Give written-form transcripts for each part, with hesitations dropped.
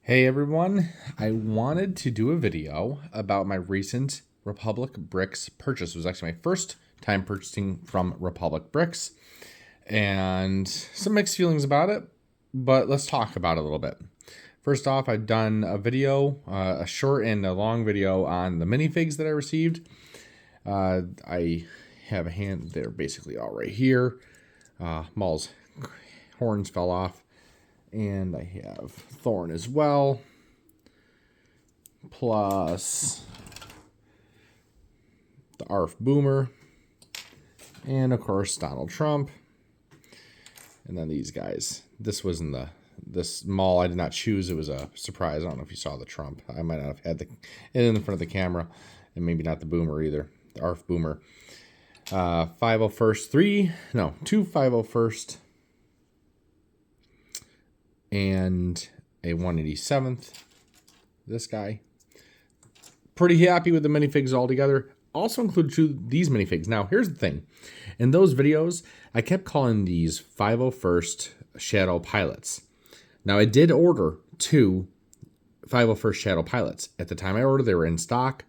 Hey everyone, I wanted to do a video about my recent Republic Bricks purchase. It was actually my first time purchasing from Republic Bricks and some mixed feelings about it, but let's talk about it a little bit. First off, I've done a video, a short and a long video on the minifigs that I received. I have a hand, they're basically all right here. Maul's horns fell off. And I have Thorn as well. Plus the ARF Boomer. And of course Donald Trump. And then these guys. This was in this Maul I did not choose. It was a surprise. I don't know if you saw the Trump. I might not have had it in the front of the camera. And maybe not the Boomer either. The ARF Boomer. 501st, two 501st. And a 187th. This guy. Pretty happy with the minifigs altogether. Also included these minifigs. Now, here's the thing. In those videos, I kept calling these 501st Shadow Pilots. Now, I did order two 501st Shadow Pilots. At the time I ordered, they were in stock.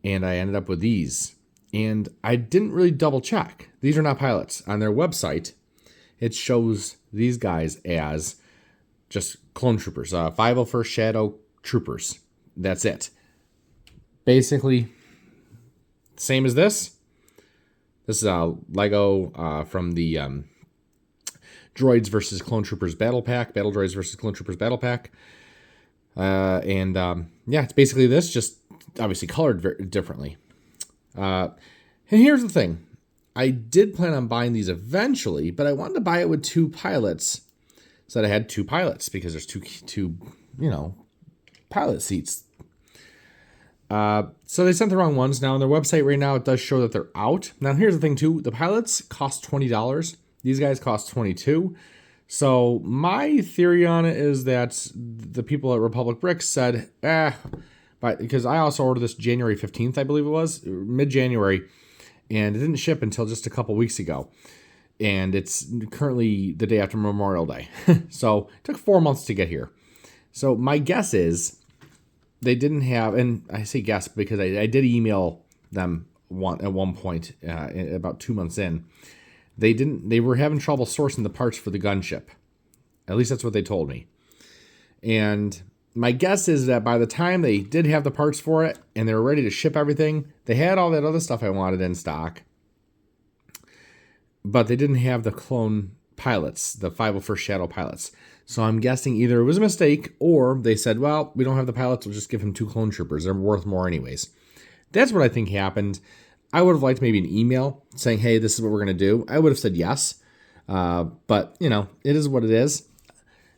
And I ended up with these. And I didn't really double check. These are not pilots. On their website, it shows these guys as just clone troopers, 501st Shadow Troopers. That's it. Basically, same as this. This is a Lego from the Droids versus Clone Troopers Battle Pack, Battle Droids versus Clone Troopers Battle Pack. Yeah, it's basically this, just obviously colored very differently. And here's the thing. I did plan on buying these eventually, but I wanted to buy it with two pilots so that I had two pilots because there's two pilot seats. So they sent the wrong ones. Now on their website right now, it does show that they're out. Now here's the thing too. The pilots cost $20. These guys cost $22. So my theory on it is that the people at Republic Bricks said, but because I also ordered this January 15th, I believe it was, mid-January, and it didn't ship until just a couple weeks ago. And it's currently the day after Memorial Day. So it took 4 months to get here. So my guess is they didn't have, and I say guess because I did email them at one point about 2 months in. They were having trouble sourcing the parts for the gunship. At least that's what they told me. And my guess is that by the time they did have the parts for it and they were ready to ship everything, they had all that other stuff I wanted in stock. But they didn't have the clone pilots, the 501st Shadow Pilots. So I'm guessing either it was a mistake or they said, well, we don't have the pilots, we'll just give them two clone troopers. They're worth more anyways. That's what I think happened. I would have liked maybe an email saying, hey, this is what we're going to do. I would have said yes. But, it is what it is.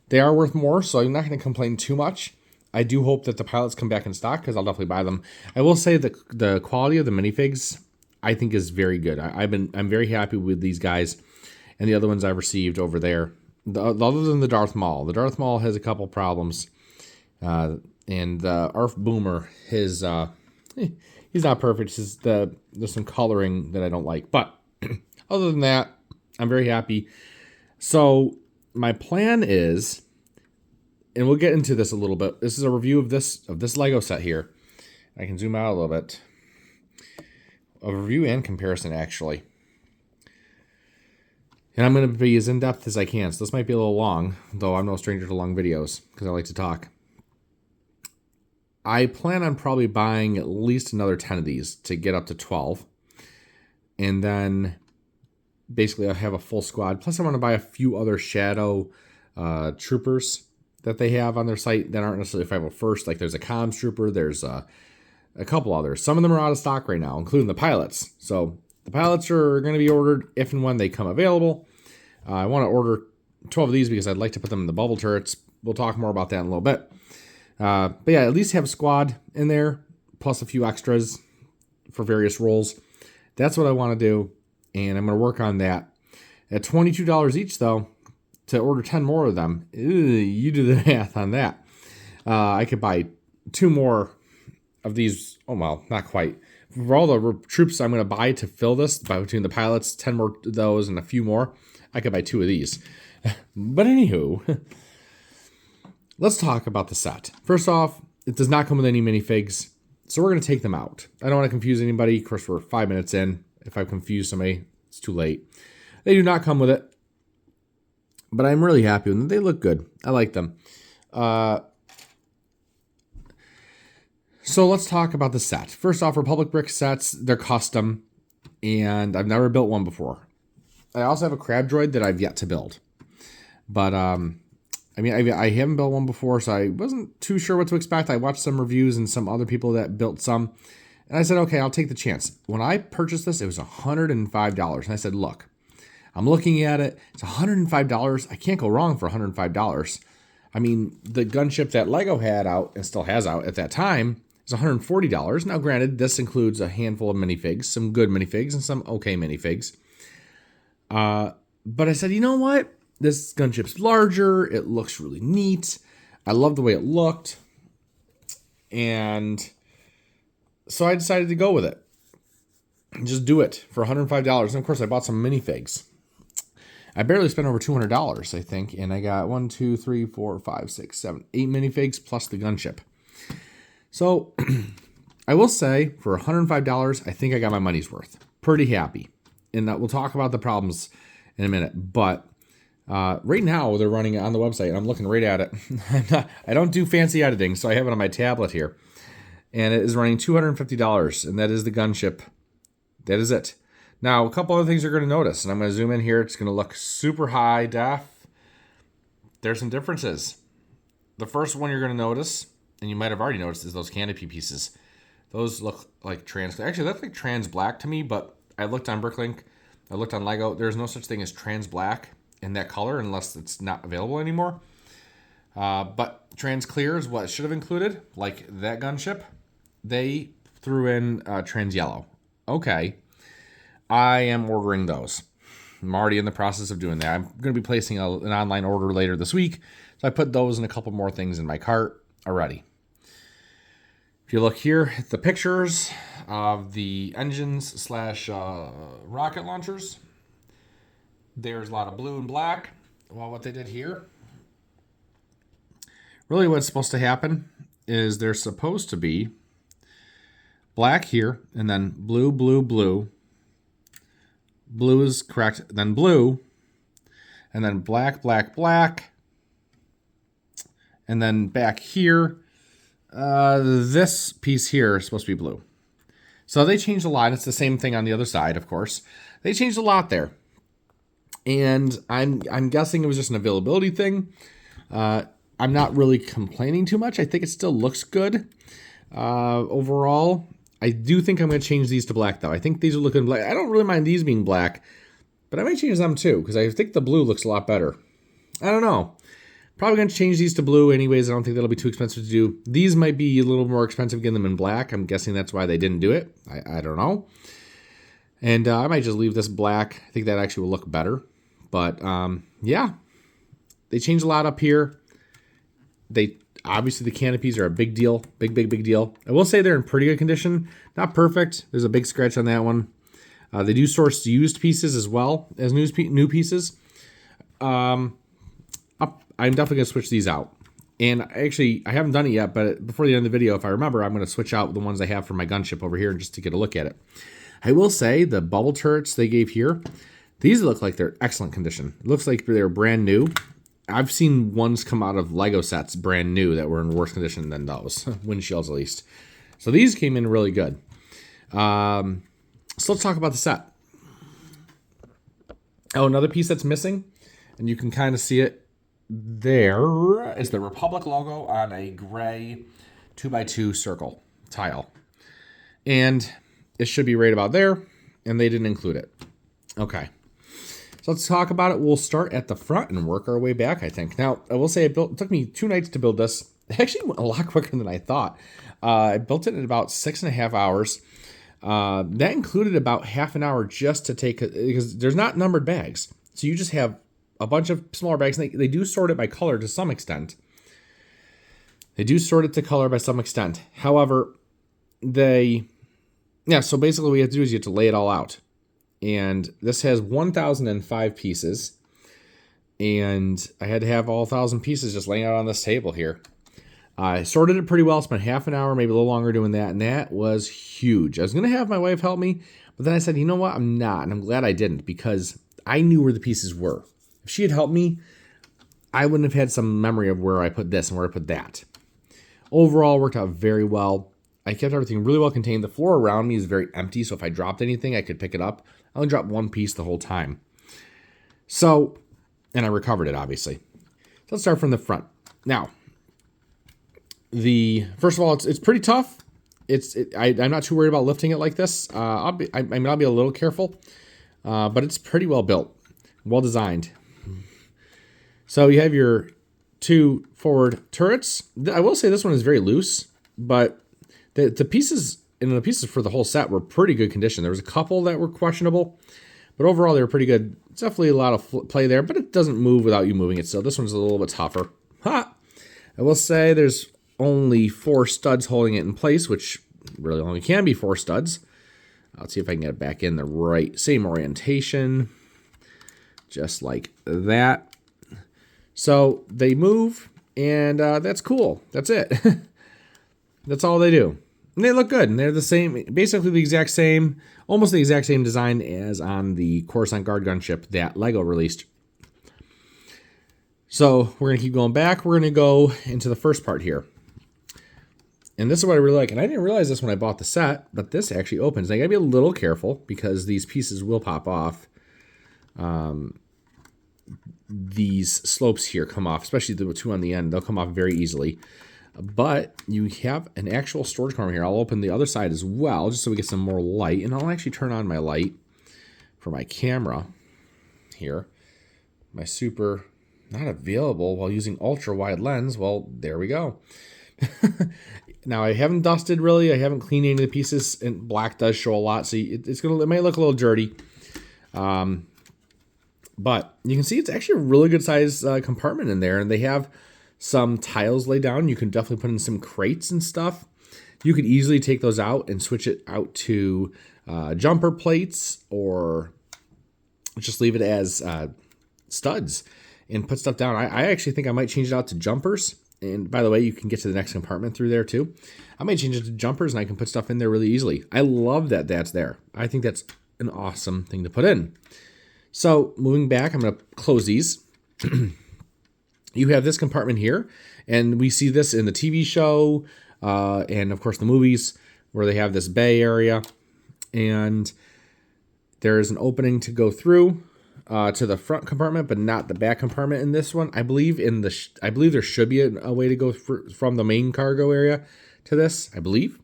They are worth more, so I'm not going to complain too much. I do hope that the pilots come back in stock because I'll definitely buy them. I will say that the quality of the minifigs, I think, is very good. I'm very happy with these guys and the other ones I've received over there. Other than the Darth Maul. The Darth Maul has a couple problems. And the ARF Boomer, he's not perfect. There's some coloring that I don't like. But other than that, I'm very happy. So my plan is, and we'll get into this a little bit. This is a review of this Lego set here. I can zoom out a little bit. A review and comparison, actually. And I'm going to be as in-depth as I can. So this might be a little long, though I'm no stranger to long videos because I like to talk. I plan on probably buying at least another 10 of these to get up to 12. And then basically I'll have a full squad. Plus I want to buy a few other Shadow Troopers that they have on their site that aren't necessarily 501st. Like there's a Comms Trooper, there's a couple others. Some of them are out of stock right now, including the pilots. So the pilots are going to be ordered if and when they come available. I want to order 12 of these because I'd like to put them in the bubble turrets. We'll talk more about that in a little bit. But yeah, at least have a squad in there, plus a few extras for various roles. That's what I want to do, and I'm going to work on that. At $22 each, though, to order 10 more of them, you do the math on that. I could buy 2 more of these. Oh, well, not quite. For all the troops I'm going to buy to fill this, between the pilots, 10 more of those and a few more, I could buy 2 of these. But anywho, let's talk about the set. First off, it does not come with any minifigs, so we're going to take them out. I don't want to confuse anybody. Of course, we're 5 minutes in. If I've confused somebody, it's too late. They do not come with it, but I'm really happy with them. They look good. I like them. So let's talk about the set. First off, Republic Brick sets, they're custom, and I've never built one before. I also have a crab droid that I've yet to build. But, I haven't built one before, so I wasn't too sure what to expect. I watched some reviews and some other people that built some, and I said, okay, I'll take the chance. When I purchased this, it was $105, and I said, look, I'm looking at it. It's $105. I can't go wrong for $105. I mean, the gunship that Lego had out and still has out at that time is $140. Now, granted, this includes a handful of minifigs, some good minifigs and some okay minifigs. But I said, you know what? This gunship's larger. It looks really neat. I love the way it looked. And so I decided to go with it. Just do it for $105. And of course, I bought some minifigs. I barely spent over $200, I think. And I got 8 minifigs plus the gunship. So I will say for $105, I think I got my money's worth. Pretty happy. And we'll talk about the problems in a minute. But right now, they're running on the website. And I'm looking right at it. I don't do fancy editing, so I have it on my tablet here. And it is running $250. And that is the gunship. That is it. Now, a couple other things you're going to notice. And I'm going to zoom in here. It's going to look super high def. There's some differences. The first one you're going to notice, and you might have already noticed, is those canopy pieces. Those look like trans. Actually, that's like trans black to me, but I looked on Bricklink. I looked on Lego. There's no such thing as trans black in that color unless it's not available anymore. But trans clear is what it should have included, like that gunship. They threw in trans yellow. Okay. I am ordering those. I'm already in the process of doing that. I'm going to be placing an online order later this week. So I put those and a couple more things in my cart already. If you look here at the pictures of the engines / rocket launchers, there's a lot of blue and black. Well, what they did here, really what's supposed to happen is there's supposed to be black here and then blue, blue, blue. Blue is correct, then blue, and then black, black, black, and then back here, this piece here is supposed to be blue. So they changed a lot. It's the same thing on the other side, of course. They changed a lot there. And I'm guessing it was just an availability thing. I'm not really complaining too much. I think it still looks good overall. I do think I'm going to change these to black, though. I think these are looking black. I don't really mind these being black, but I might change them, too, because I think the blue looks a lot better. I don't know. Probably going to change these to blue anyways. I don't think that'll be too expensive to do. These might be a little more expensive getting them in black. I'm guessing that's why they didn't do it. I don't know. And I might just leave this black. I think that actually will look better. But, yeah. They changed a lot up here. Obviously, the canopies are a big deal. Big, big, big deal. I will say they're in pretty good condition. Not perfect. There's a big scratch on that one. They do source used pieces as well as new pieces. I'm definitely going to switch these out. And actually, I haven't done it yet, but before the end of the video, if I remember, I'm going to switch out the ones I have for my gunship over here just to get a look at it. I will say the bubble turrets they gave here, these look like they're excellent condition. It looks like they're brand new. I've seen ones come out of Lego sets brand new that were in worse condition than those, windshields at least. So these came in really good. So let's talk about the set. Oh, another piece that's missing, and you can kind of see it there, is the Republic logo on a gray 2x2 circle tile. And it should be right about there, and they didn't include it. Okay. So let's talk about it. We'll start at the front and work our way back, I think. Now, I will say it took me 2 nights to build this. It actually went a lot quicker than I thought. I built it in about 6.5 hours. That included about half an hour just to take, because there's not numbered bags. So you just have a bunch of smaller bags. And they do sort it by color to some extent. However, so basically what you have to do is you have to lay it all out. And this has 1,005 pieces. and I had to have all 1,000 pieces just laying out on this table here. I sorted it pretty well, spent half an hour, maybe a little longer doing that, and that was huge. I was going to have my wife help me, but then I said, you know what, I'm not, and I'm glad I didn't, because I knew where the pieces were. If she had helped me, I wouldn't have had some memory of where I put this and where I put that. Overall, worked out very well. I kept everything really well contained. The floor around me is very empty, so if I dropped anything, I could pick it up. I only dropped one piece the whole time. So, and I recovered it, obviously. So let's start from the front. Now, first of all, it's pretty tough. I'm not too worried about lifting it like this. I'll be a little careful, but it's pretty well built, well designed. So you have your 2 forward turrets. I will say this one is very loose, but the pieces for the whole set were pretty good condition. There was a couple that were questionable, but overall they were pretty good. It's definitely a lot of play there, but it doesn't move without you moving it. So this one's a little bit tougher. I will say there's only 4 studs holding it in place, which really only can be 4 studs. Let's see if I can get it back in the same orientation, just like that. So they move, and that's cool. That's it. That's all they do. And they look good, and they're the same, basically the exact same, almost the exact same design as on the Coruscant Guard gunship that LEGO released. So we're going to keep going back. We're going to go into the first part here. And this is what I really like. And I didn't realize this when I bought the set, but this actually opens. Now, you got to be a little careful because these pieces will pop off. These slopes here come off, especially the 2 on the end. They'll come off very easily. But you have an actual storage compartment here. I'll open the other side as well, just so we get some more light. And I'll actually turn on my light for my camera here. My super not available while using ultra wide lens. Well, there we go. Now, I haven't dusted really. I haven't cleaned any of the pieces, and black does show a lot, so it might look a little dirty. But you can see it's actually a really good size compartment in there, and they have some tiles laid down. You can definitely put in some crates and stuff. You could easily take those out and switch it out to jumper plates, or just leave it as studs and put stuff down. I actually think I might change it out to jumpers. And by the way, you can get to the next compartment through there too. I might change it to jumpers, and I can put stuff in there really easily. I love that that's there. I think that's an awesome thing to put in. So moving back, I'm going to close these. You have this compartment here, and we see this in the TV show and, of course, the movies where they have this bay area. And there is an opening to go through to the front compartment, but not the back compartment in this one. I believe there should be a way to go from the main cargo area to this, I believe.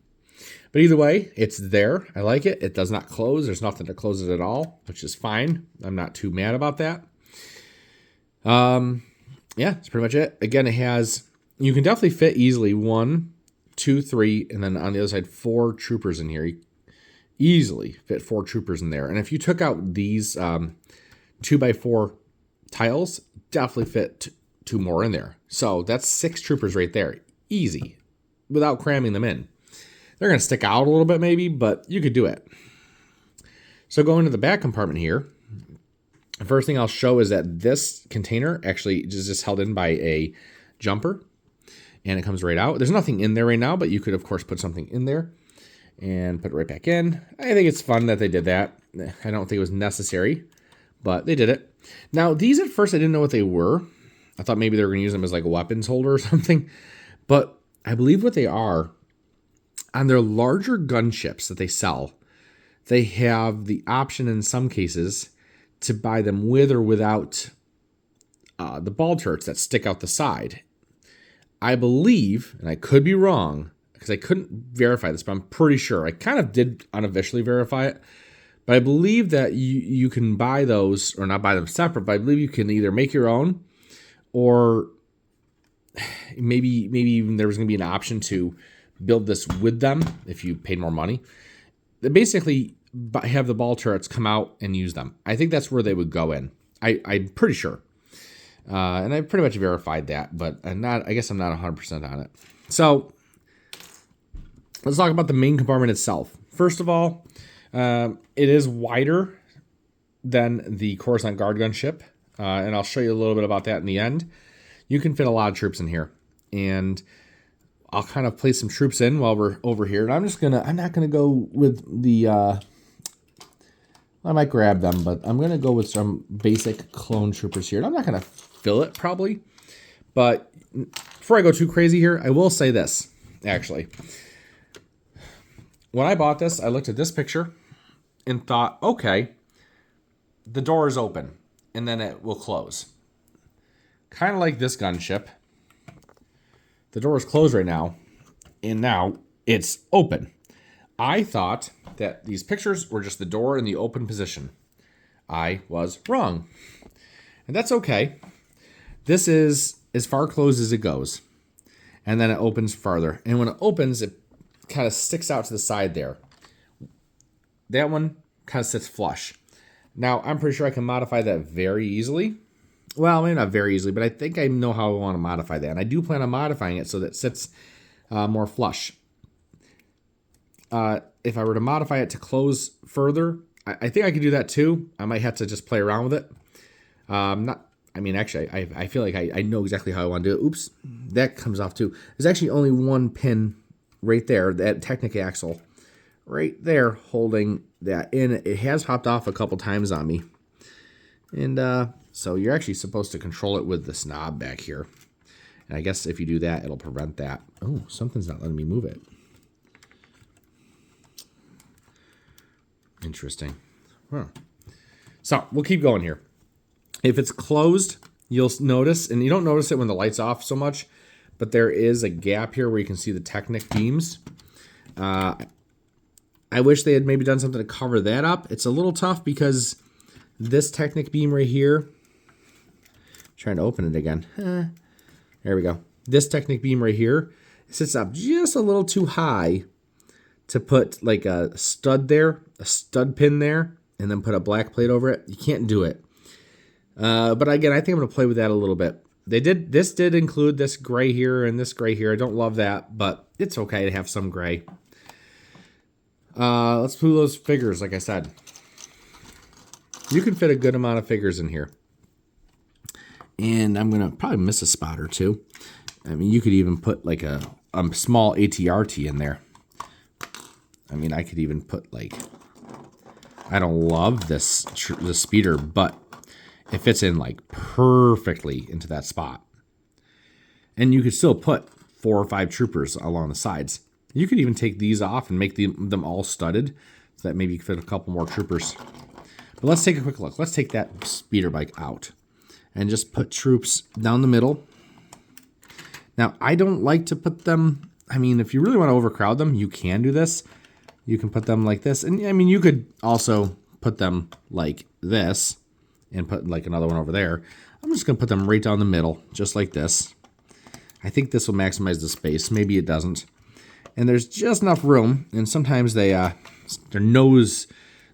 But either way, it's there. I like it. It does not close. There's nothing to close it at all, which is fine. I'm not too mad about that. Yeah, that's pretty much it. Again, you can definitely fit easily 1, 2, 3, and then on the other side, 4 troopers in here. You easily fit 4 troopers in there. And if you took out these 2x4 tiles, definitely fit 2 more in there. So that's 6 troopers right there. Easy, without cramming them in. They're going to stick out a little bit maybe, but you could do it. So going to the back compartment here, the first thing I'll show is that this container actually is just held in by a jumper, and it comes right out. There's nothing in there right now, but you could, of course, put something in there and put it right back in. I think it's fun that they did that. I don't think it was necessary, but they did it. Now, these at first I didn't know what they were. I thought maybe they were going to use them as like a weapons holder or something, but I believe what they are, on their larger gunships that they sell, they have the option in some cases to buy them with or without the ball turrets that stick out the side. I believe, and I could be wrong, because I couldn't verify this, but I'm pretty sure. I kind of did unofficially verify it, but I believe that you can buy those, or not buy them separate, but I believe you can either make your own, or maybe even there was going to be an option to build this with them if you paid more money. They basically have the ball turrets come out and use them. I think that's where they would go in. I'm pretty sure. And I pretty much verified that, but I guess I'm not 100% on it. So let's talk about the main compartment itself. First of all, it is wider than the Coruscant Guard gunship. and I'll show you a little bit about that in the end. You can fit a lot of troops in here, and I'll kind of place some troops in while we're over here. And I'm not gonna go with the, I might grab them, but I'm gonna go with some basic clone troopers here. And I'm not gonna fill it probably, but before I go too crazy here, I will say this, actually. When I bought this, I looked at this picture and thought, okay, the door is open and then it will close. Kind of like this gunship. The door is closed right now and now it's open. I thought that these pictures were just the door in the open position. I was wrong. And that's okay. This is as far closed as it goes. And then it opens farther. And when it opens, it kind of sticks out to the side there. That one kind of sits flush. Now, I'm pretty sure I can modify that very easily. Well, maybe not very easily, but I think I know how I want to modify that. And I do plan on modifying it so that it sits more flush. If I were to modify it to close further, I think I could do that too. I might have to just play around with it. Actually, I feel like I know exactly how I want to do it. Oops, that comes off too. There's actually only one pin right there, that Technic axle, right there holding that in. It has popped off a couple times on me. And so you're actually supposed to control it with this knob back here. And I guess if you do that, it'll prevent that. Oh, something's not letting me move it. Interesting. Huh. So we'll keep going here. If it's closed, you'll notice, and you don't notice it when the light's off so much, but there is a gap here where you can see the Technic beams. I wish they had maybe done something to cover that up. It's a little tough because this Technic beam right here, trying to open it again. There we go. This Technic beam right here sits up just a little too high to put like a stud there, a stud pin there, and then put a black plate over it. You can't do it. But again, I think I'm going to play with that a little bit. This did include this gray here and this gray here. I don't love that, but it's okay to have some gray. Let's do those figures, like I said. You can fit a good amount of figures in here. And I'm going to probably miss a spot or two. I mean, you could even put like a small ATRT in there. I mean, I could even put like, I don't love this speeder, but it fits in like perfectly into that spot. And you could still put 4 or 5 troopers along the sides. You could even take these off and make them all studded so that maybe you could fit a couple more troopers. But let's take a quick look. Let's take that speeder bike out and just put troops down the middle. Now, I don't like to put them, I mean, if you really want to overcrowd them, you can do this. You can put them like this. And I mean, you could also put them like this and put like another one over there. I'm just going to put them right down the middle, just like this. I think this will maximize the space. Maybe it doesn't. And there's just enough room. And sometimes their nose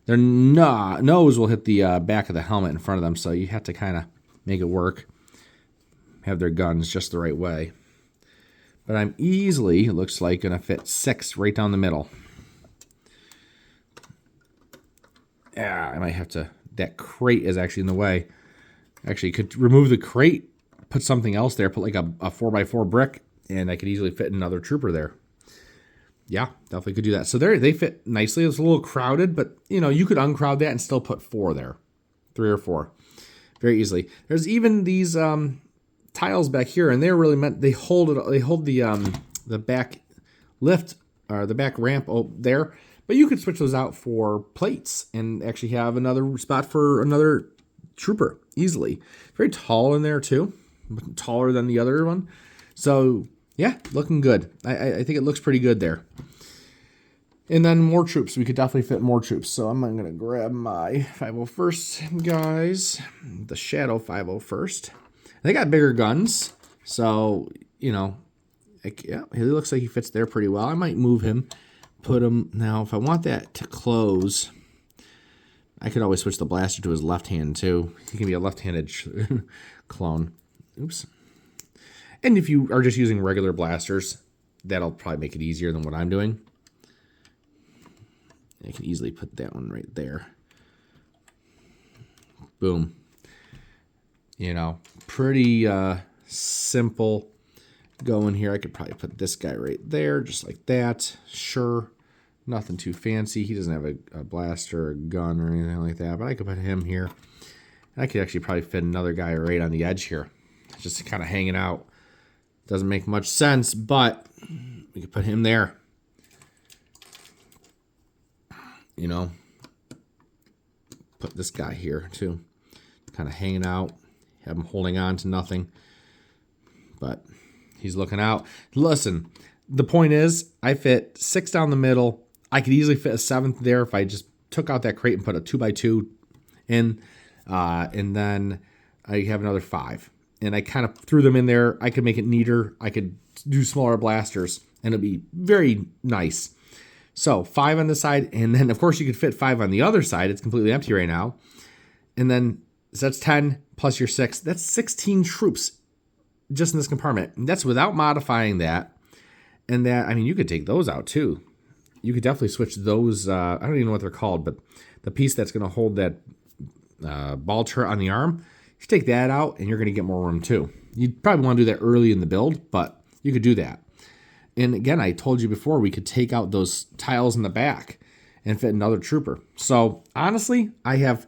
will hit the back of the helmet in front of them. So you have to kind of make it work. Have their guns just the right way. But I'm easily, it looks like, going to fit 6 right down the middle. Yeah, I might have to, that crate is actually in the way. Actually, you could remove the crate, put something else there, put like a 4x4 brick, and I could easily fit another trooper there. Yeah, definitely could do that. So they fit nicely. It's a little crowded, but you know, you could uncrowd that and still put 4 there. 3 or 4. Very easily. There's even these tiles back here, and they're really meant, they hold the back lift, or the back ramp there. But you could switch those out for plates and actually have another spot for another trooper easily. Very tall in there too, taller than the other one. So yeah, looking good. I think it looks pretty good there. And then more troops. We could definitely fit more troops. So I'm going to grab my 501st guys, the Shadow 501st. They got bigger guns, so you know, yeah, he looks like he fits there pretty well. I might move him. Put him, now if I want that to close, I could always switch the blaster to his left hand too. He can be a left-handed clone. Oops. And if you are just using regular blasters, that'll probably make it easier than what I'm doing. I can easily put that one right there. Boom. Pretty simple going here. I could probably put this guy right there, just like that. Sure. Nothing too fancy. He doesn't have a blaster or a gun or anything like that, but I could put him here. And I could actually probably fit another guy right on the edge here. Just kind of hanging out. Doesn't make much sense, but we could put him there. Put this guy here too. Kind of hanging out. Have him holding on to nothing. But he's looking out. Listen, the point is, I fit 6 down the middle. I could easily fit a 7th there if I just took out that crate and put a 2x2 in. And then I have another 5. And I kind of threw them in there. I could make it neater. I could do smaller blasters. And it'd be very nice. So 5 on this side. And then, of course, you could fit 5 on the other side. It's completely empty right now. And then, so that's 10 plus your 6. That's 16 troops just in this compartment. And that's without modifying that. And that, I mean, you could take those out too. You could definitely switch those. I don't even know what they're called, but the piece that's going to hold that ball turret on the arm, you take that out and you're going to get more room too. You'd probably want to do that early in the build, but you could do that. And again, I told you before, we could take out those tiles in the back and fit another trooper. So honestly, I have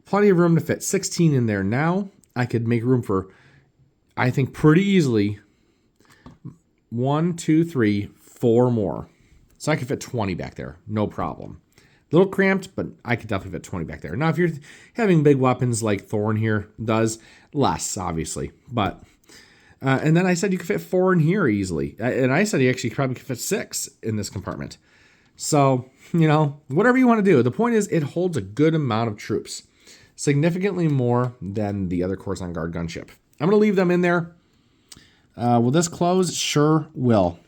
plenty of room to fit 16 in there now. I could make room for, I think, pretty easily 1, 2, 3, 4 more. So I could fit 20 back there, no problem. A little cramped, but I could definitely fit 20 back there. Now, if you're having big weapons like Thorn here does, less, obviously. But, and then I said you could fit 4 in here easily. And I said you actually probably could fit 6 in this compartment. So, whatever you want to do. The point is it holds a good amount of troops. Significantly more than the other Coruscant Guard gunship. I'm going to leave them in there. Will this close? Sure will.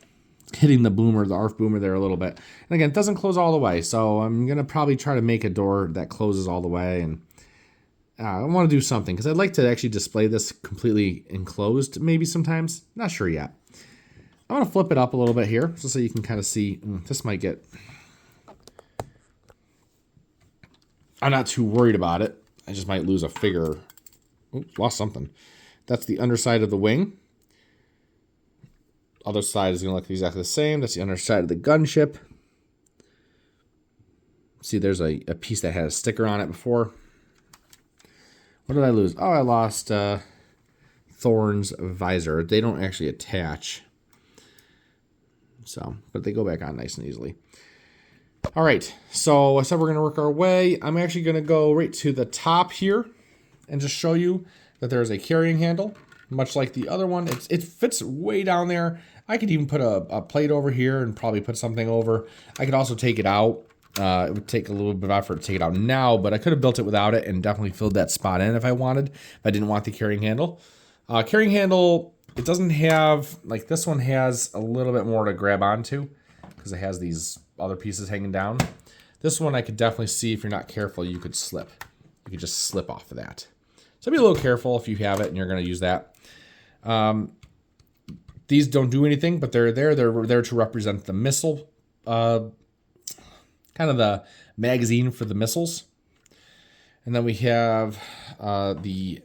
Hitting the boomer, the ARF boomer there a little bit. And again, it doesn't close all the way, so I'm going to probably try to make a door that closes all the way. And I want to do something, because I'd like to actually display this completely enclosed maybe sometimes. Not sure yet. I'm going to flip it up a little bit here, just so you can kind of see. This might get... I'm not too worried about it. I just might lose a figure. Oops, lost something. That's the underside of the wing. Other side is going to look exactly the same. That's the underside of the gunship. See, there's a piece that had a sticker on it before. What did I lose? Oh, I lost Thorn's visor. They don't actually attach. So, but they go back on nice and easily. All right, so I said we're going to work our way. I'm actually going to go right to the top here and just show you that there's a carrying handle, much like the other one. It fits way down there. I could even put a plate over here and probably put something over. I could also take it out. It would take a little bit of effort to take it out now, but I could have built it without it and definitely filled that spot in if I wanted. If I didn't want the carrying handle. Carrying handle, it doesn't have, like this one has a little bit more to grab onto because it has these other pieces hanging down. This one I could definitely see if you're not careful, you could slip. You could just slip off of that. So be a little careful if you have it and you're going to use that. These don't do anything, but they're there. They're there to represent the missile, kind of the magazine for the missiles. And then we have the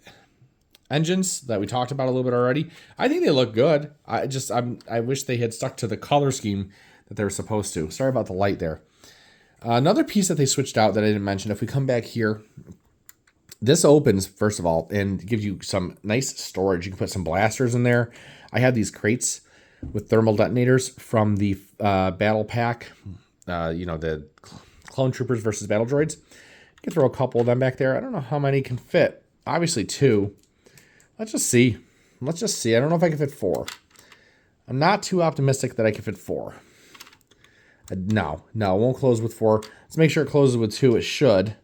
engines that we talked about a little bit already. I think they look good. I wish they had stuck to the color scheme that they were supposed to. Sorry about the light there. Another piece that they switched out that I didn't mention, if we come back here, this opens, first of all, and gives you some nice storage. You can put some blasters in there. I have these crates with thermal detonators from the battle pack, the clone troopers versus battle droids. You can throw a couple of them back there. I don't know how many can fit. Obviously 2. Let's just see. I don't know if I can fit 4. I'm not too optimistic that I can fit 4. No, it won't close with 4. Let's make sure it closes with 2. It should.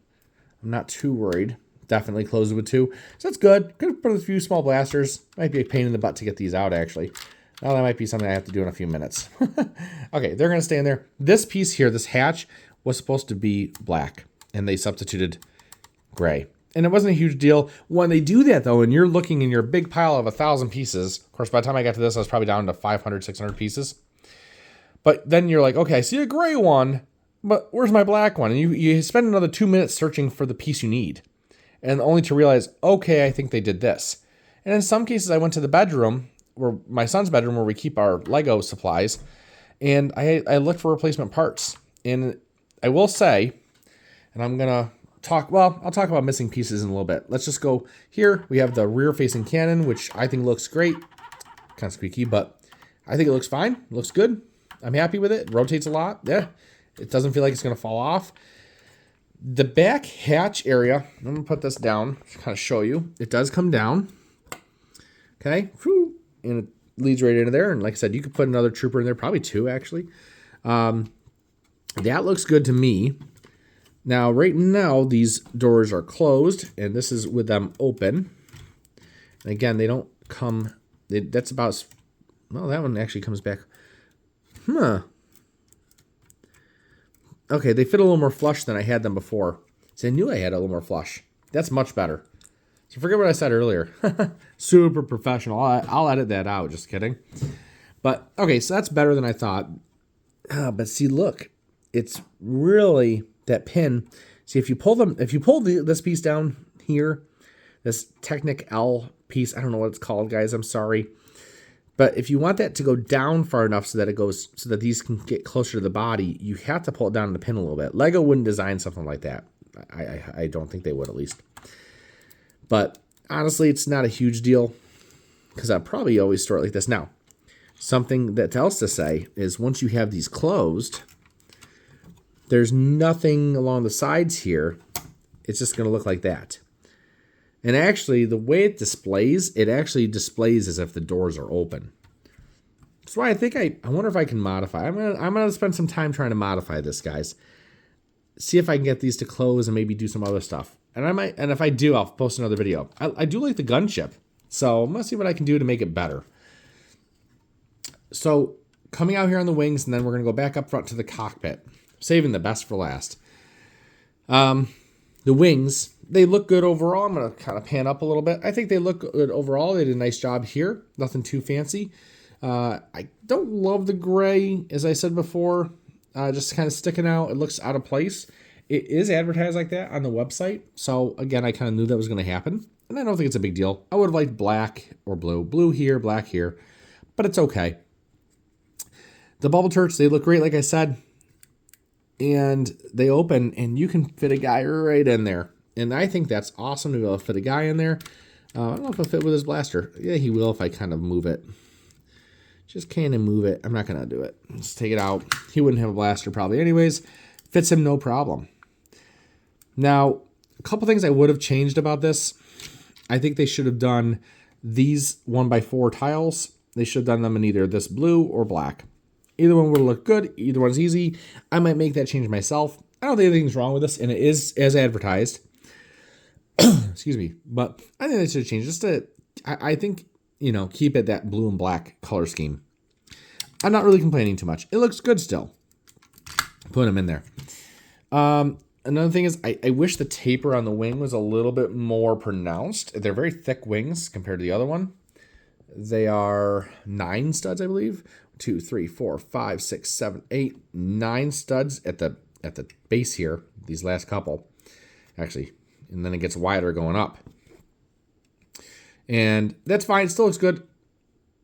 I'm not too worried. Definitely closes with 2. So that's good. Could have put a few small blasters. Might be a pain in the butt to get these out, actually. Now that might be something I have to do in a few minutes. Okay, they're going to stay in there. This piece here, this hatch, was supposed to be black. And they substituted gray. And it wasn't a huge deal. When they do that, though, and you're looking in your big pile of 1,000 pieces, of course, by the time I got to this, I was probably down to 500, 600 pieces. But then you're like, okay, I see a gray one, but where's my black one? And you spend another 2 minutes searching for the piece you need. and only to realize, okay, I think they did this. And in some cases, I went to the bedroom, where my son's bedroom, where we keep our Lego supplies, and I looked for replacement parts. And I will say, and I'm going to I'll talk about missing pieces in a little bit. Let's just go here. We have the rear-facing cannon, which I think looks great. Kind of squeaky, but I think it looks fine. It looks good. I'm happy with it. It rotates a lot. Yeah, it doesn't feel like it's going to fall off. The back hatch area, I'm going to put this down to kind of show you. It does come down. Okay. And it leads right into there. And like I said, you could put another trooper in there, probably two, actually. That looks good to me. Now, right now, these doors are closed, and this is with them open. And again, they don't come... that's about... Well, that one actually comes back... Okay, they fit a little more flush than I had them before. So I knew I had a little more flush. That's much better. So forget what I said earlier. Super professional. I'll edit that out. Just kidding. But, okay, so that's better than I thought. But see, look. It's really... that pin, see, if you pull this piece down here, this Technic L piece, I don't know what it's called, guys, I'm sorry. But if you want that to go down far enough so that these can get closer to the body, you have to pull it down the pin a little bit. Lego wouldn't design something like that. I don't think they would, at least. But honestly, it's not a huge deal, because I'd probably always store it like this. Now, something else to say is once you have these closed, there's nothing along the sides here. It's just going to look like that. And actually, the way it actually displays as if the doors are open. That's why I think I wonder if I can modify. I'm gonna spend some time trying to modify this, guys. See if I can get these to close and maybe do some other stuff. And if I do, I'll post another video. I do like the gunship, so I'm gonna see what I can do to make it better. So coming out here on the wings, and then we're gonna go back up front to the cockpit. Saving the best for last. The wings, they look good overall. I'm going to kind of pan up a little bit. I think they look good overall. They did a nice job here. Nothing too fancy. I don't love the gray, as I said before. Just kind of sticking out. It looks out of place. It is advertised like that on the website. So, again, I kind of knew that was going to happen. And I don't think it's a big deal. I would have liked black or blue. Blue here, black here. But it's okay. The bubble turrets, they look great, like I said. And they open, and you can fit a guy right in there. And I think that's awesome to be able to fit a guy in there. I don't know if he'll fit with his blaster. Yeah, he will if I kind of move it. Just kind of move it. I'm not going to do it. Let's take it out. He wouldn't have a blaster probably anyways. Fits him no problem. Now, a couple things I would have changed about this. I think they should have done these 1x4 tiles. They should have done them in either this blue or black. Either one would look good. Either one's easy. I might make that change myself. I don't think anything's wrong with this, and it is as advertised. Excuse me. But I think they should change just to, I think, keep it that blue and black color scheme. I'm not really complaining too much. It looks good still. Put them in there. Another thing is I wish the taper on the wing was a little bit more pronounced. They're very thick wings compared to the other one. They are 9 studs, I believe. 2, 3, 4, 5, 6, 7, 8, 9 studs at the base here. These last couple, actually, and then it gets wider going up, and that's fine. It still looks good.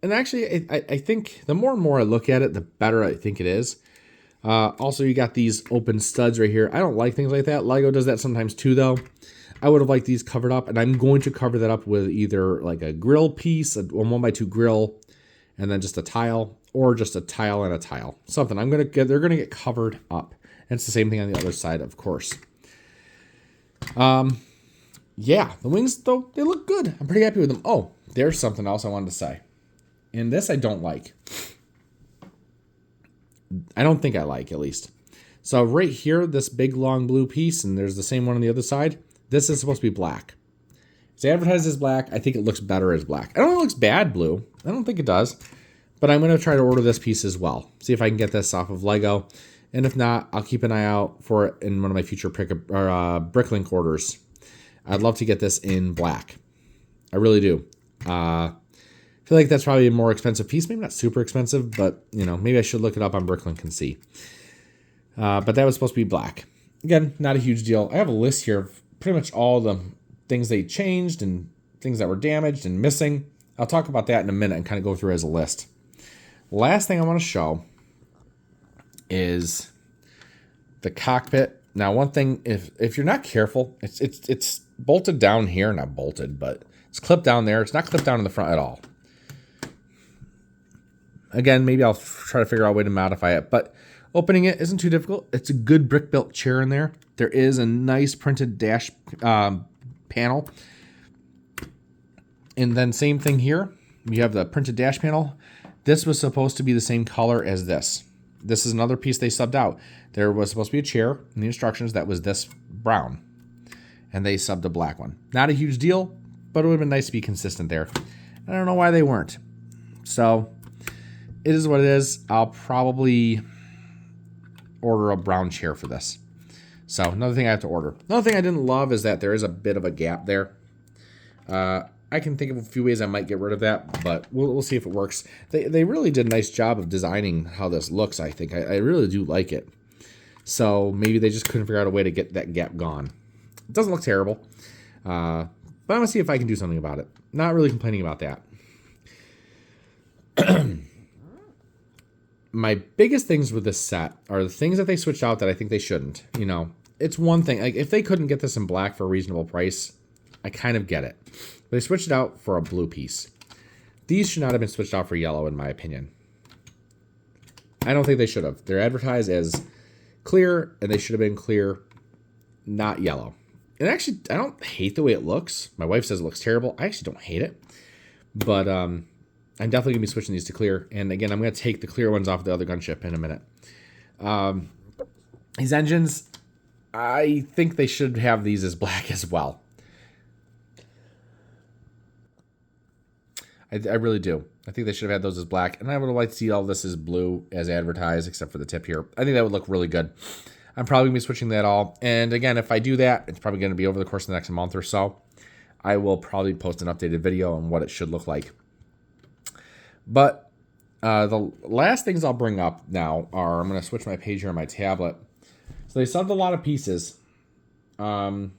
And actually, I think the more and more I look at it, the better I think it is. Also, you got these open studs right here. I don't like things like that. Lego does that sometimes too, though. I would have liked these covered up, and I'm going to cover that up with either like a grill piece, a 1x2 grill, and then just a tile. Or just a tile and a tile. Something. They're gonna get covered up. And it's the same thing on the other side, of course. Yeah, the wings, though, they look good. I'm pretty happy with them. Oh, there's something else I wanted to say. And this I don't like. I don't think I like, at least. So right here, this big long blue piece, and there's the same one on the other side. This is supposed to be black. It's advertised as black. I think it looks better as black. I don't think it looks bad blue. I don't think it does. But I'm going to try to order this piece as well. See if I can get this off of Lego. And if not, I'll keep an eye out for it in one of my future Bricklink orders. I'd love to get this in black. I really do. I feel like that's probably a more expensive piece. Maybe not super expensive, but maybe I should look it up on Bricklink and see. But that was supposed to be black. Again, not a huge deal. I have a list here of pretty much all the things they changed and things that were damaged and missing. I'll talk about that in a minute and kind of go through as a list. Last thing I want to show is the cockpit. Now, one thing, if you're not careful, it's bolted down here, not bolted, but it's clipped down there. It's not clipped down in the front at all. Again, maybe I'll try to figure out a way to modify it, but opening it isn't too difficult. It's a good brick-built chair in there. There is a nice printed dash panel. And then same thing here. You have the printed dash panel. This was supposed to be the same color as this. This is another piece they subbed out. There was supposed to be a chair in the instructions that was this brown. And they subbed a black one. Not a huge deal, but it would have been nice to be consistent there. I don't know why they weren't. So it is what it is. I'll probably order a brown chair for this. So another thing I have to order. Another thing I didn't love is that there is a bit of a gap there. I can think of a few ways I might get rid of that, but we'll see if it works. They really did a nice job of designing how this looks, I think. I really do like it. So maybe they just couldn't figure out a way to get that gap gone. It doesn't look terrible, but I'm going to see if I can do something about it. Not really complaining about that. My biggest things with this set are the things that they switched out that I think they shouldn't. You know, it's one thing. Like, if they couldn't get this in black for a reasonable price, I kind of get it. But they switched it out for a blue piece. These should not have been switched out for yellow, in my opinion. I don't think they should have. They're advertised as clear, and they should have been clear, not yellow. And actually, I don't hate the way it looks. My wife says it looks terrible. I actually don't hate it. But I'm definitely going to be switching these to clear. And again, I'm going to take the clear ones off the other gunship in a minute. These engines, I think they should have these as black as well. I really do. I think they should have had those as black. And I would have liked to see all this as blue as advertised, except for the tip here. I think that would look really good. I'm probably going to be switching that all. And again, if I do that, it's probably going to be over the course of the next month or so. I will probably post an updated video on what it should look like. But the last things I'll bring up now are, I'm going to switch my page here on my tablet. So they subbed a lot of pieces. And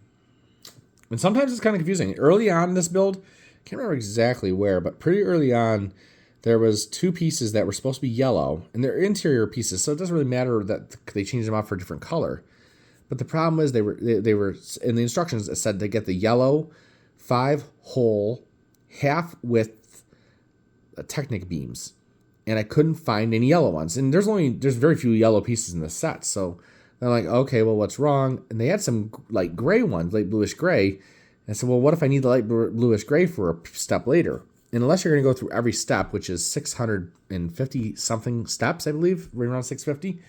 sometimes it's kind of confusing. Early on in this build, I can't remember exactly where, but pretty early on, there was two pieces that were supposed to be yellow, and they're interior pieces, so it doesn't really matter that they changed them out for a different color. But the problem is they were in the instructions, it said to get the yellow 5-hole half-width Technic beams, and I couldn't find any yellow ones. And there's very few yellow pieces in the set, so they're like, okay, well, what's wrong? And they had some light gray ones, light bluish gray. And I said, well, what if I need the light bluish gray for a step later? And unless you're going to go through every step, which is 650 something steps, I believe, right around 650,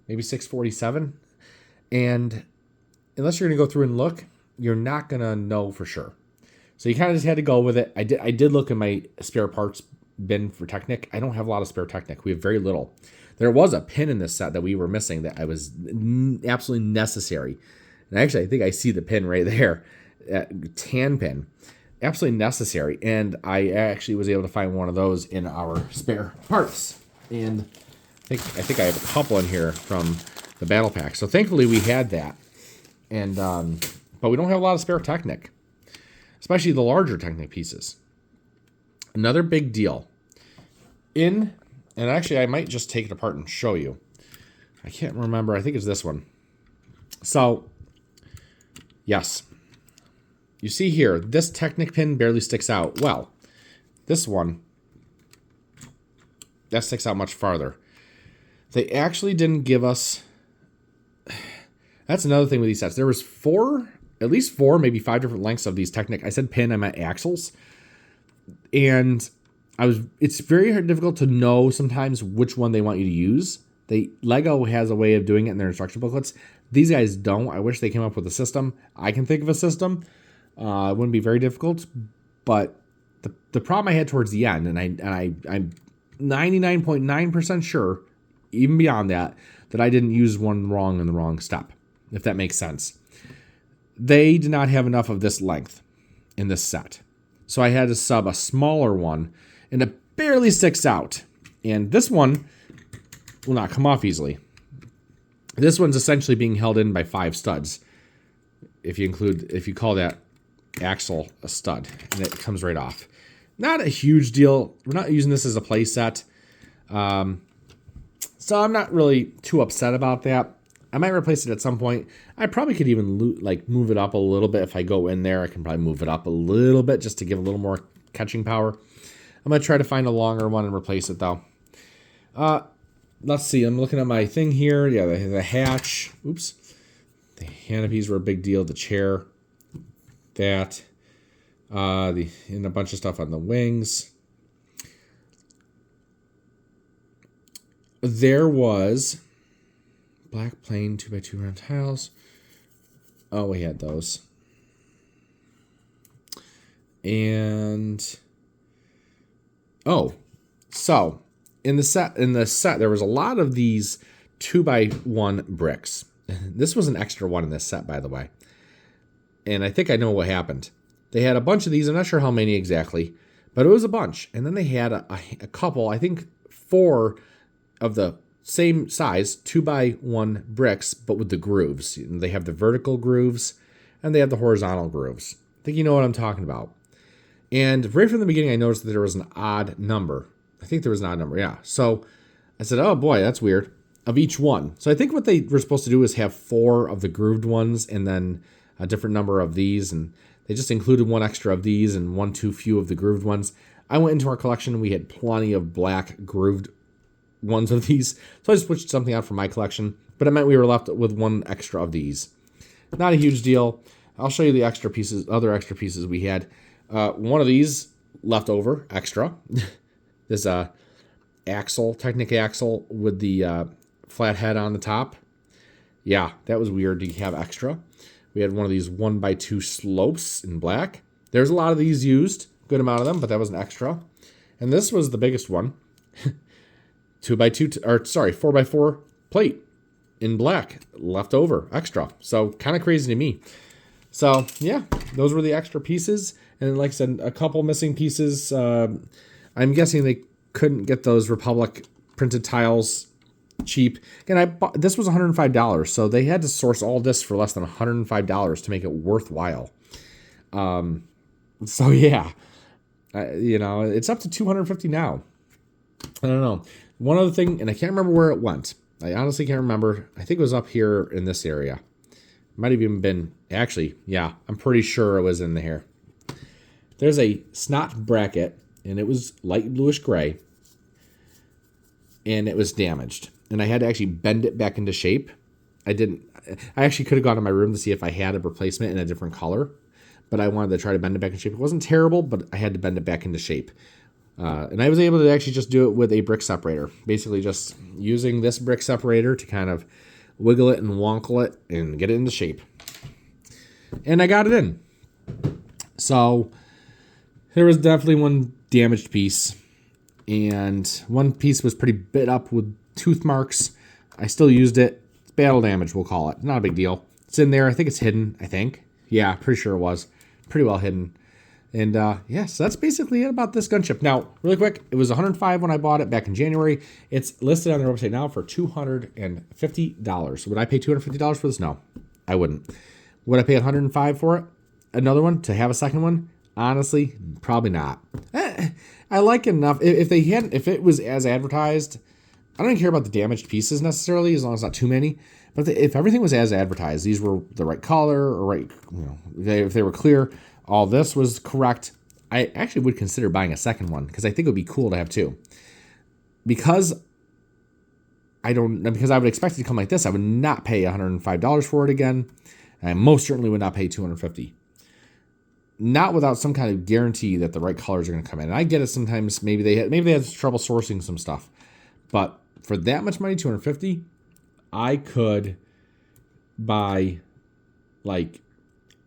maybe 647. And unless you're going to go through and look, you're not going to know for sure. So you kind of just had to go with it. I did look in my spare parts bin for Technic. I don't have a lot of spare Technic. We have very little. There was a pin in this set that we were missing that I was absolutely necessary. And actually, I think I see the pin right there, tan pin. Absolutely necessary. And I actually was able to find one of those in our spare parts. And I think I have a couple in here from the battle pack. So thankfully we had that. And but we don't have a lot of spare Technic, especially the larger Technic pieces. Another big deal. And actually I might just take it apart and show you. I can't remember. I think it's this one. So, yes. You see here, this Technic pin barely sticks out. Well, this one, that sticks out much farther. They actually didn't give us... That's another thing with these sets. There was at least four, maybe 5 different lengths of these Technic. I said pin, I meant axles. And it's very difficult to know sometimes which one they want you to use. Lego has a way of doing it in their instruction booklets. These guys don't. I wish they came up with a system. I can think of a system. It wouldn't be very difficult, but the problem I had towards the end, and I'm 99.9% sure, even beyond that I didn't use one wrong in the wrong step, if that makes sense. They did not have enough of this length in this set, so I had to sub a smaller one, and it barely sticks out. And this one will not come off easily. This one's essentially being held in by 5 studs, if you call that axle stud, and it comes right off. Not a huge deal. We're not using this as a play set. So I'm not really too upset about that. I might replace it at some point. I probably could even like move it up a little bit. If I go in there, I can probably move it up a little bit just to give a little more catching power. I'm going to try to find a longer one and replace it though. Let's see. I'm looking at my thing here. Yeah, the hatch. Oops. The canopies were a big deal. The chair. That. And a bunch of stuff on the wings. There was black plain 2x2 round tiles. Oh, we had those. And so in the set there was a lot of these 2x1 bricks. This was an extra one in this set, by the way. And I think I know what happened. They had a bunch of these. I'm not sure how many exactly, but it was a bunch. And then they had a couple, I think 4 of the same size 2x1 bricks, but with the grooves. They have the vertical grooves and they have the horizontal grooves. I think you know what I'm talking about. And right from the beginning, I noticed that there was an odd number. I think there was an odd number, yeah. So I said, oh boy, that's weird, of each one. So I think what they were supposed to do is have 4 of the grooved ones and then a different number of these. And they just included 1 extra of these and 1 too few of the grooved ones. I went into our collection and we had plenty of black grooved ones of these. So I just switched something out from my collection, but it meant we were left with 1 extra of these. Not a huge deal. I'll show you the extra pieces, other extra pieces we had. One of these left over, extra. This axle, Technic axle with the flat head on the top. Yeah, that was weird to have extra. We had one of these 1x2 slopes in black. There's a lot of these used, good amount of them, but that was an extra. And this was the biggest one. 4x4 plate in black, left over, extra. So kind of crazy to me. So yeah, those were the extra pieces. And like I said, a couple missing pieces. I'm guessing they couldn't get those Republic printed tiles cheap. Again, this was $105, so they had to source all this for less than $105 to make it worthwhile. So yeah, it's up to $250 now. I don't know. One other thing, and I can't remember where it went. I honestly can't remember. I think it was up here in this area. Might have even been, actually, yeah, I'm pretty sure it was in here. There's a snot bracket, and it was light bluish gray, and it was damaged. And I had to actually bend it back into shape. I actually could have gone to my room to see if I had a replacement in a different color, but I wanted to try to bend it back into shape. It wasn't terrible, but I had to bend it back into shape. And I was able to actually just do it with a brick separator. Basically just using this brick separator to kind of wiggle it and wonkle it and get it into shape. And I got it in. So there was definitely one damaged piece. And one piece was pretty bit up with tooth marks. I still used it. It's battle damage, we'll call it. Not a big deal. It's in there. I think it's hidden, I think. Yeah, pretty sure it was. Pretty well hidden. And yeah, so that's basically it about this gunship. Now, really quick, it was $105 when I bought it back in January. It's listed on their website now for $250. Would I pay $250 for this? No, I wouldn't. Would I pay $105 for it? Another one to have a second one? Honestly, probably not. I like it enough. If it was as advertised, I don't even care about the damaged pieces necessarily, as long as not too many. But if everything was as advertised, these were the right color or right, if they were clear, all this was correct, I actually would consider buying a second one because I think it would be cool to have 2. Because I would expect it to come like this, I would not pay $105 for it again. And I most certainly would not pay $250. Not without some kind of guarantee that the right colors are going to come in. And I get it sometimes. Maybe they had trouble sourcing some stuff, but for that much money, $250, I could buy like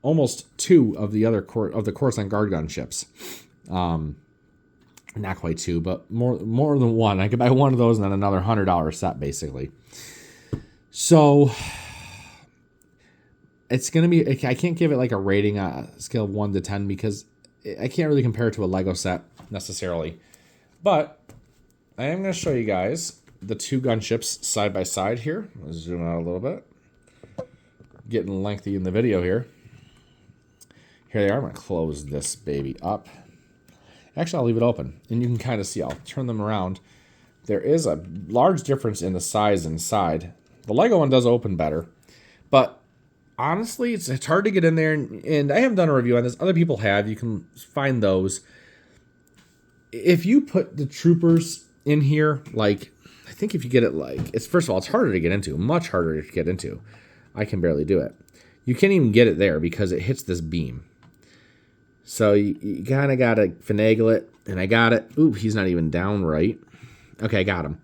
almost 2 of the other Coruscant Guard gunships. Not quite 2, but more than 1. I could buy one of those and then another $100 set, basically. So it's going to be, I can't give it like a rating on a scale of 1 to 10 because I can't really compare it to a Lego set necessarily. But I am going to show you guys the 2 gunships side by side here. Let's zoom out a little bit. Getting lengthy in the video here. Here they are. I'm going to close this baby up. Actually, I'll leave it open, and you can kind of see. I'll turn them around. There is a large difference in the size inside. The Lego one does open better, but honestly, it's hard to get in there, and I haven't done a review on this. Other people have. You can find those. If you put the troopers in here, like, I think if you get it, like, it's, first of all, it's harder to get into, much harder to get into. I can barely do it. You can't even get it there because it hits this beam. So you kind of got to finagle it, and I got it. Oop, he's not even down right. Okay, I got him.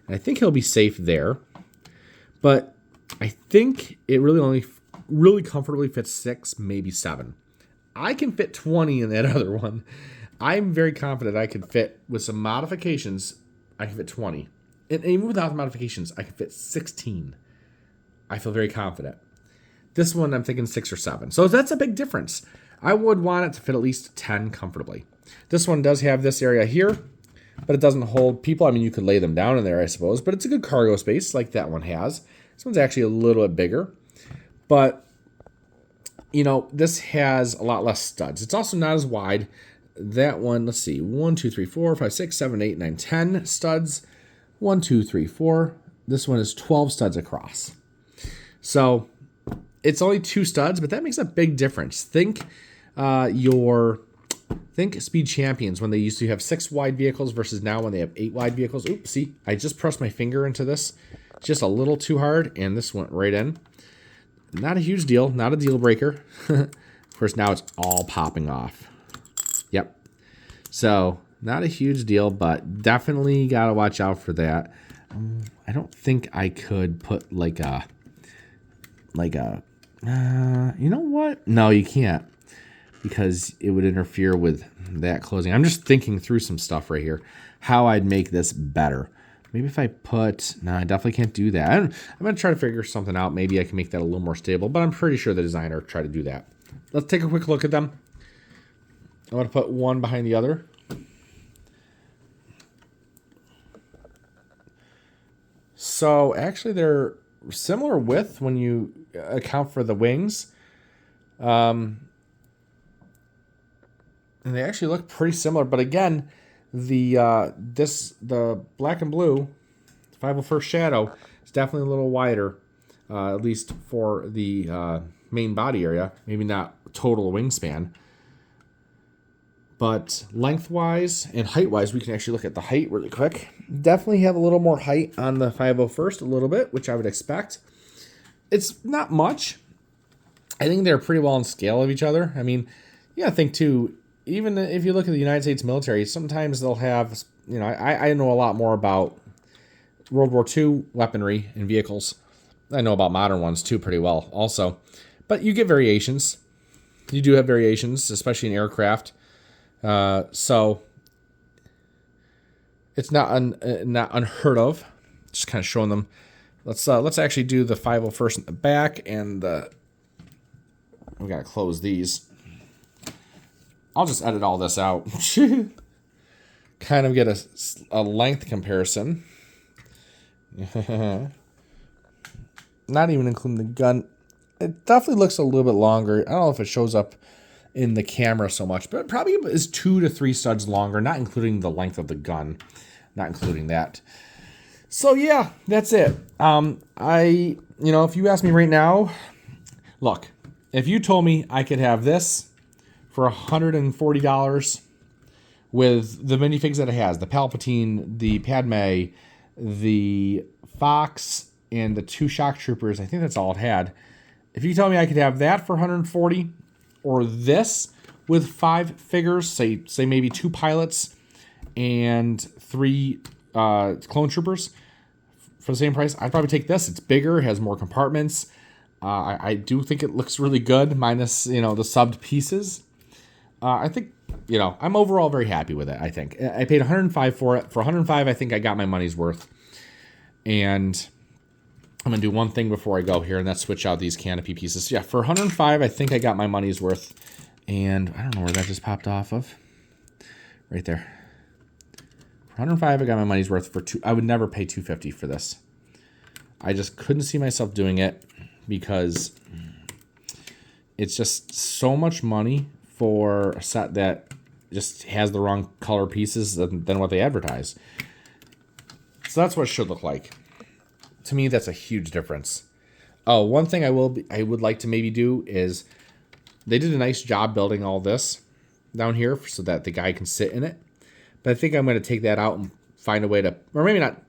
And I think he'll be safe there. But I think it really comfortably fits 6, maybe 7. I can fit 20 in that other one. I'm very confident I could fit, with some modifications, I can fit 20. And even without the modifications, I can fit 16. I feel very confident. This one, I'm thinking 6 or 7. So that's a big difference. I would want it to fit at least 10 comfortably. This one does have this area here, but it doesn't hold people. I mean, you could lay them down in there, I suppose, but it's a good cargo space like that one has. This one's actually a little bit bigger, but, you know, this has a lot less studs. It's also not as wide. That one, let's see, 1, 2, 3, 4, 5, 6, 7, 8, 9, 10 studs. 1, 2, 3, 4. This one is 12 studs across. So it's only 2 studs, but that makes a big difference. Think Speed Champions when they used to have 6 wide vehicles versus now when they have 8 wide vehicles. Oops, see, I just pressed my finger into this just a little too hard, and this went right in. Not a huge deal, not a deal breaker. Of course, now it's all popping off. Yep. So not a huge deal, but definitely got to watch out for that. I don't think I could put you know what? No, you can't, because it would interfere with that closing. I'm just thinking through some stuff right here, how I'd make this better. Maybe if I put, no, I definitely can't do that. I'm going to try to figure something out. Maybe I can make that a little more stable, but I'm pretty sure the designer tried to do that. Let's take a quick look at them. I'm going to put one behind the other. So actually they're similar width when you account for the wings. And they actually look pretty similar, but again, the black and blue 501st Shadow is definitely a little wider, at least for the main body area. Maybe not total wingspan, but lengthwise and height-wise, we can actually look at the height really quick. Definitely have a little more height on the 501st, a little bit, which I would expect. It's not much. I think they're pretty well in scale of each other. I mean, you gotta think too, even if you look at the United States military, sometimes they'll have, you know, I know a lot more about World War II weaponry and vehicles. I know about modern ones too pretty well also. But you get variations. You do have variations, especially in aircraft. So it's not unheard of. Just kind of showing them. Let's actually do the 501st in the back, and we gotta close these. I'll just edit all this out. Kind of get a length comparison. Not even including the gun. It definitely looks a little bit longer. I don't know if it shows up in the camera so much, but it probably is 2 to 3 studs longer, not including the length of the gun. Not including that. So yeah, that's it. If you ask me right now, look, if you told me I could have this for $140 with the minifigs that it has, the Palpatine, the Padme, the Fox, and the 2 shock troopers, I think that's all it had. If you tell me I could have that for $140, or this with 5 figures, say maybe 2 pilots and 3 clone troopers for the same price, I'd probably take this. It's bigger, it has more compartments. I do think it looks really good, minus the subbed pieces. I think I'm overall very happy with it. I think I paid $105 for it. For $105, I think I got my money's worth. And I'm gonna do one thing before I go here, and that's switch out these canopy pieces. Yeah, for $105, I think I got my money's worth. And I don't know where that just popped off of. Right there. For $105, I got my money's worth. For I would never pay $250 for this. I just couldn't see myself doing it because, it's just so much money for a set that just has the wrong color pieces than what they advertise. So that's what it should look like. To me, that's a huge difference. Oh, one thing I would like to maybe do is they did a nice job building all this down here so that the guy can sit in it. But I think I'm going to take that out and find a way to, or maybe not.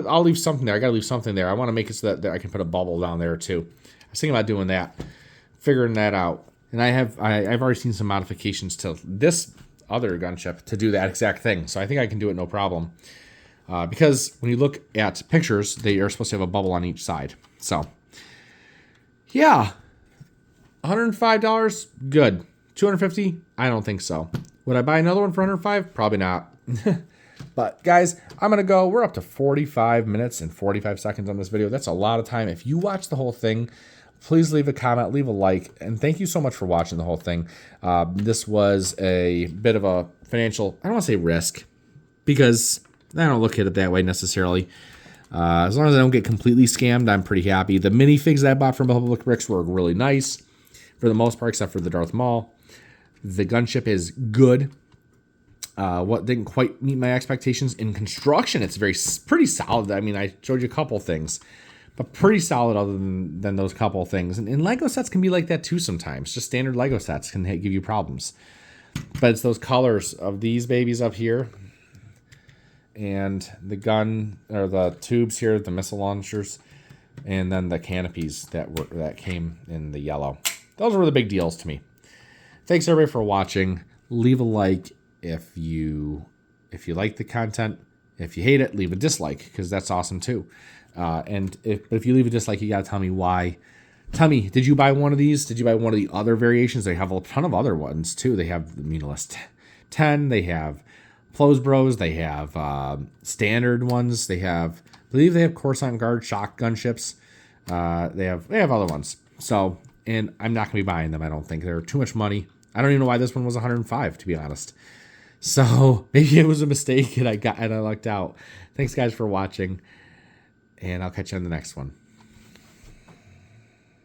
I'll leave something there. I got to leave something there. I want to make it so that I can put a bubble down there too. I was thinking about doing that, figuring that out. And I've already seen some modifications to this other gunship to do that exact thing. So I think I can do it no problem. Because when you look at pictures, they are supposed to have a bubble on each side. So, yeah, $105, good. $250, I don't think so. Would I buy another one for $105? Probably not. But guys, I'm gonna go. We're up to 45 minutes and 45 seconds on this video. That's a lot of time. If you watch the whole thing, please leave a comment, leave a like, and thank you so much for watching the whole thing. This was a bit of a financial, I don't want to say risk, because I don't look at it that way necessarily. As long as I don't get completely scammed, I'm pretty happy. The minifigs that I bought from Public Bricks were really nice for the most part, except for the Darth Maul. The gunship is good. What didn't quite meet my expectations in construction, it's pretty solid. I mean, I showed you a couple things, but pretty solid other than those couple things. And Lego sets can be like that too sometimes. Just standard Lego sets can give you problems. But it's those colors of these babies up here and the gun, or the tubes here, the missile launchers, and then the canopies that came in the yellow. Those were the big deals to me. Thanks everybody for watching. Leave a like if you like the content. If you hate it, leave a dislike, because that's awesome too. And if you leave a dislike, you gotta tell me why. Tell me, did you buy one of these? Did you buy one of the other variations? They have a ton of other ones too. They have the Minimalist 10. They have Plows Bros. They have standard ones. I believe they have Coruscant Guard shotgun ships. They have other ones. So, and I'm not gonna be buying them. I don't think they're too much money. I don't even know why this one was 105, to be honest. So maybe it was a mistake and I lucked out. Thanks guys for watching, and I'll catch you on the next one.